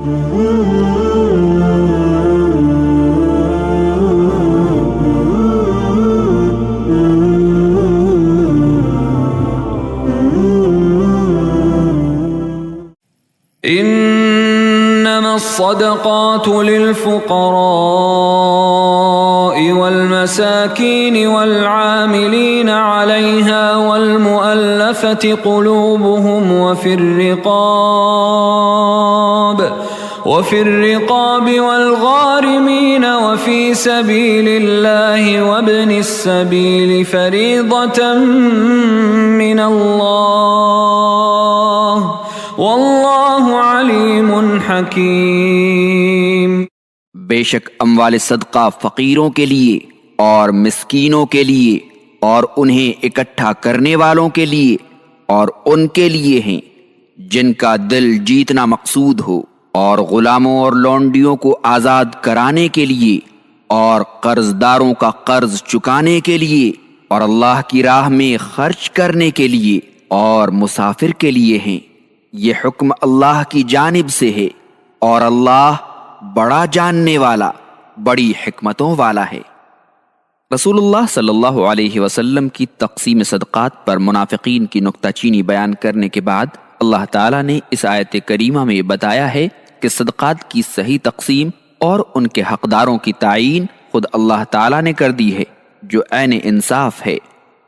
إنما الصدقات للفقراء والمساكين والعاملين عليها والمؤلفة قلوبهم وفي الرقاب والغارمين وفي سبيل الله وابن السبيل فريضة من الله واللہ علیم حکیم۔ بے شک اموال صدقہ فقیروں کے لیے اور مسکینوں کے لیے اور انہیں اکٹھا کرنے والوں کے لیے اور ان کے لیے ہیں جن کا دل جیتنا مقصود ہو، اور غلاموں اور لونڈیوں کو آزاد کرانے کے لیے، اور قرض داروں کا قرض چکانے کے لیے، اور اللہ کی راہ میں خرچ کرنے کے لیے، اور مسافر کے لیے ہیں۔ یہ حکم اللہ کی جانب سے ہے، اور اللہ بڑا جاننے والا، بڑی حکمتوں والا ہے۔ رسول اللہ صلی اللہ علیہ وسلم کی تقسیم صدقات پر منافقین کی نکتہ چینی بیان کرنے کے بعد اللہ تعالیٰ نے اس آیت کریمہ میں بتایا ہے کہ صدقات کی صحیح تقسیم اور ان کے حقداروں کی تعیین خود اللہ تعالیٰ نے کر دی ہے، جو عین انصاف ہے۔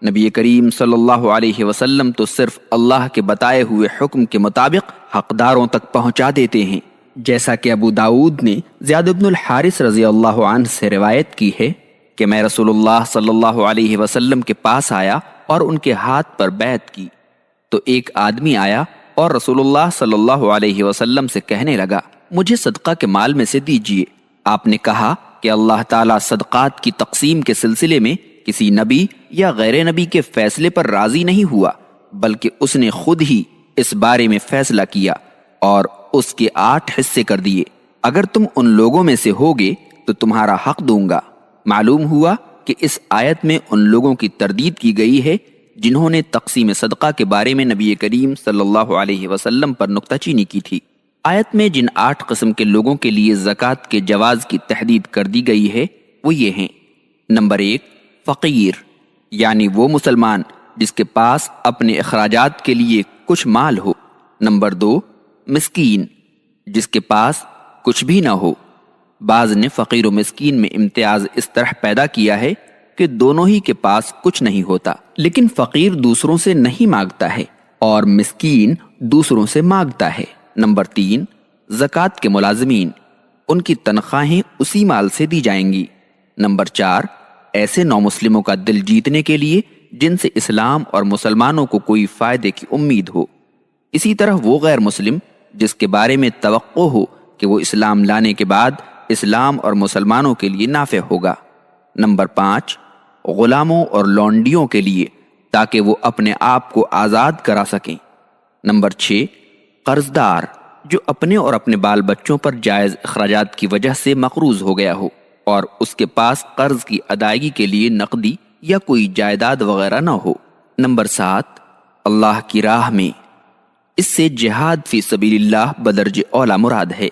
نبی کریم صلی اللہ علیہ وسلم تو صرف اللہ کے بتائے ہوئے حکم کے مطابق حقداروں تک پہنچا دیتے ہیں، جیسا کہ ابو داؤد نے زیاد بن الحارث رضی اللہ عنہ سے روایت کی ہے کہ میں رسول اللہ صلی اللہ علیہ وسلم کے پاس آیا اور ان کے ہاتھ پر بیعت کی، تو ایک آدمی آیا اور رسول اللہ صلی اللہ علیہ وسلم سے کہنے لگا، مجھے صدقہ کے مال میں سے دیجیے۔ آپ نے کہا کہ اللہ تعالیٰ صدقات کی تقسیم کے سلسلے میں کسی نبی یا غیر نبی کے فیصلے پر راضی نہیں ہوا، بلکہ اس نے خود ہی اس بارے میں فیصلہ کیا اور اس کے 8 حصے کر دیے۔ اگر تم ان لوگوں میں سے ہوگے تو تمہارا حق دوں گا۔ معلوم ہوا کہ اس آیت میں ان لوگوں کی تردید کی گئی ہے جنہوں نے تقسیم صدقہ کے بارے میں نبی کریم صلی اللہ علیہ وسلم پر نکتہ چینی کی تھی۔ آیت میں جن 8 قسم کے لوگوں کے لیے زکوٰۃ کے جواز کی تحدید کر دی گئی ہے وہ یہ ہیں۔ نمبر 1، فقیر، یعنی وہ مسلمان جس کے پاس اپنے اخراجات کے لیے کچھ مال ہو۔ نمبر 2، مسکین، جس کے پاس کچھ بھی نہ ہو۔ بعض نے فقیر و مسکین میں امتیاز اس طرح پیدا کیا ہے کہ دونوں ہی کے پاس کچھ نہیں ہوتا، لیکن فقیر دوسروں سے نہیں مانگتا ہے اور مسکین دوسروں سے مانگتا ہے۔ نمبر 3، زکوٰۃ کے ملازمین، ان کی تنخواہیں اسی مال سے دی جائیں گی۔ نمبر 4، ایسے نومسلموں کا دل جیتنے کے لیے جن سے اسلام اور مسلمانوں کو کوئی فائدے کی امید ہو، اسی طرح وہ غیر مسلم جس کے بارے میں توقع ہو کہ وہ اسلام لانے کے بعد اسلام اور مسلمانوں کے لیے نافع ہوگا۔ نمبر 5، غلاموں اور لونڈیوں کے لیے تاکہ وہ اپنے آپ کو آزاد کرا سکیں۔ نمبر 6، قرض دار جو اپنے اور اپنے بال بچوں پر جائز اخراجات کی وجہ سے مقروض ہو گیا ہو اور اس کے پاس قرض کی ادائیگی کے لیے نقدی یا کوئی جائیداد وغیرہ نہ ہو۔ نمبر 7، اللہ کی راہ میں، اس سے جہاد فی سبیل اللہ بدرجہ اولا مراد ہے۔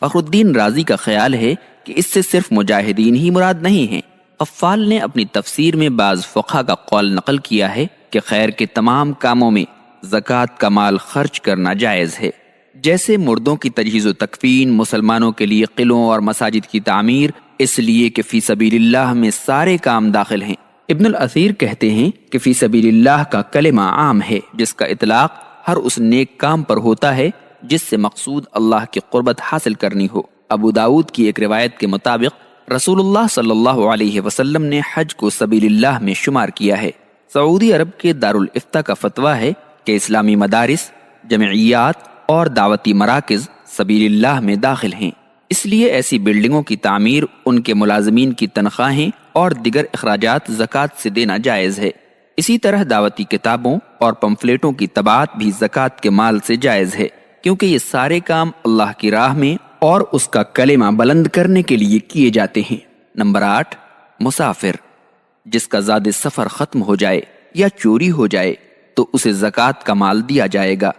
فخر الدین رازی کا خیال ہے کہ اس سے صرف مجاہدین ہی مراد نہیں ہیں۔ قفال نے اپنی تفسیر میں بعض فقہا کا قول نقل کیا ہے کہ خیر کے تمام کاموں میں زکوٰۃ کا مال خرچ کرنا جائز ہے، جیسے مردوں کی تجہیز و تکفین، مسلمانوں کے لیے قلعوں اور مساجد کی تعمیر، اس لیے کہ فی سبیل اللہ میں سارے کام داخل ہیں۔ ابن الاثیر کہتے ہیں کہ فی سبیل اللہ کا کلمہ عام ہے جس کا اطلاق ہر اس نیک کام پر ہوتا ہے جس سے مقصود اللہ کی قربت حاصل کرنی ہو۔ ابو داؤد کی ایک روایت کے مطابق رسول اللہ صلی اللہ علیہ وسلم نے حج کو سبیل اللہ میں شمار کیا ہے۔ سعودی عرب کے دارالافتاء کا فتویٰ ہے کہ اسلامی مدارس، جمعیات اور دعوتی مراکز سبیل اللہ میں داخل ہیں، اس لیے ایسی بلڈنگوں کی تعمیر، ان کے ملازمین کی تنخواہیں اور دیگر اخراجات زکوٰۃ سے دینا جائز ہے۔ اسی طرح دعوتی کتابوں اور پمفلیٹوں کی طباعت بھی زکوٰۃ کے مال سے جائز ہے، کیونکہ یہ سارے کام اللہ کی راہ میں اور اس کا کلمہ بلند کرنے کے لیے کیے جاتے ہیں۔ نمبر 8، مسافر، جس کا زاد سفر ختم ہو جائے یا چوری ہو جائے تو اسے زکوٰۃ کا مال دیا جائے گا،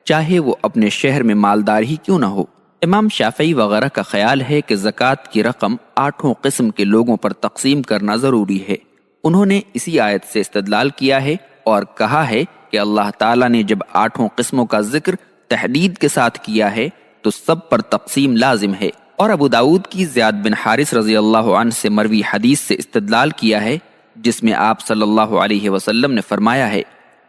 چاہے وہ اپنے شہر میں مالدار ہی کیوں نہ ہو۔ امام شافعی وغیرہ کا خیال ہے کہ زکوٰۃ کی رقم 8 قسم کے لوگوں پر تقسیم کرنا ضروری ہے۔ انہوں نے اسی آیت سے استدلال کیا ہے اور کہا ہے کہ اللہ تعالیٰ نے جب 8 قسموں کا ذکر تحدید کے ساتھ کیا ہے تو سب پر تقسیم لازم ہے۔ اور ابو داؤد کی زیاد بن حارث رضی اللہ عنہ سے مروی حدیث سے استدلال کیا ہے، جس میں آپ صلی اللہ علیہ وسلم نے فرمایا ہے،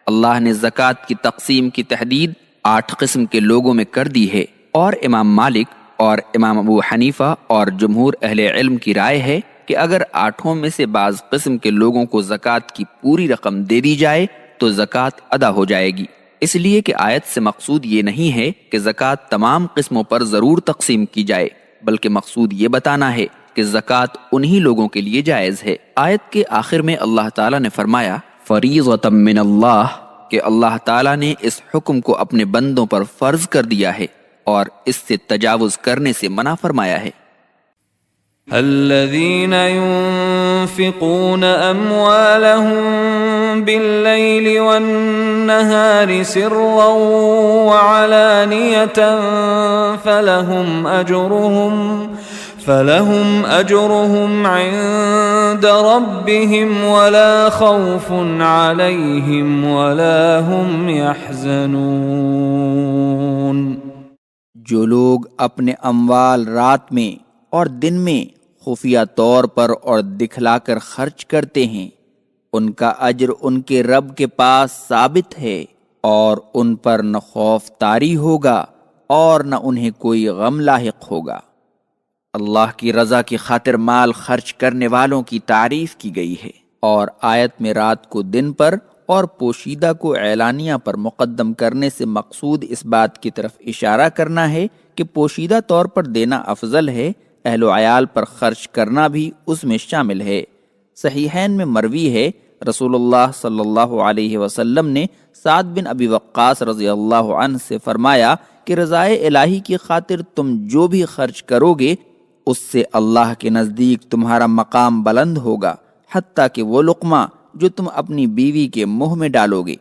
اللہ نے زکوٰۃ کی تقسیم کی تحدید 8 قسم کے لوگوں میں کر دی ہے۔ اور امام مالک اور امام ابو حنیفہ اور جمہور اہل علم کی رائے ہے کہ اگر 8 میں سے بعض قسم کے لوگوں کو زکوٰۃ کی پوری رقم دے دی جائے تو زکوٰۃ ادا ہو جائے گی، اس لیے کہ آیت سے مقصود یہ نہیں ہے کہ زکوٰۃ تمام قسموں پر ضرور تقسیم کی جائے، بلکہ مقصود یہ بتانا ہے کہ زکوٰۃ انہی لوگوں کے لیے جائز ہے۔ آیت کے آخر میں اللہ تعالیٰ نے فرمایا فریضۃ من اللہ، کہ اللہ تعالیٰ نے اس حکم کو اپنے بندوں پر فرض کر دیا ہے اور اس سے تجاوز کرنے سے منع فرمایا ہے۔ الذين ينفقون أموالهم بالليل والنهار سرا وعلانية فلهم أجرهم عند ربهم ولا خوف عليهم ولا هم يحزنون۔ جو لوگ اپنے اموال رات میں اور دن میں خفیہ طور پر اور دکھلا کر خرچ کرتے ہیں، ان کا اجر ان کے رب کے پاس ثابت ہے، اور ان پر نہ خوف طاری ہوگا اور نہ انہیں کوئی غم لاحق ہوگا۔ اللہ کی رضا کی خاطر مال خرچ کرنے والوں کی تعریف کی گئی ہے، اور آیت میں رات کو دن پر اور پوشیدہ کو اعلانیہ پر مقدم کرنے سے مقصود اس بات کی طرف اشارہ کرنا ہے کہ پوشیدہ طور پر دینا افضل ہے، اہل و عیال پر خرچ کرنا بھی اس میں شامل ہے۔ صحیحین میں مروی ہے، رسول اللہ صلی اللہ علیہ وسلم نے سعد بن ابی وقاص رضی اللہ عنہ سے فرمایا کہ رضائے الہی کی خاطر تم جو بھی خرچ کرو گے اس سے اللہ کے نزدیک تمہارا مقام بلند ہوگا، حتیٰ کہ وہ لقمہ جو تم اپنی بیوی کے منہ میں ڈالو گے۔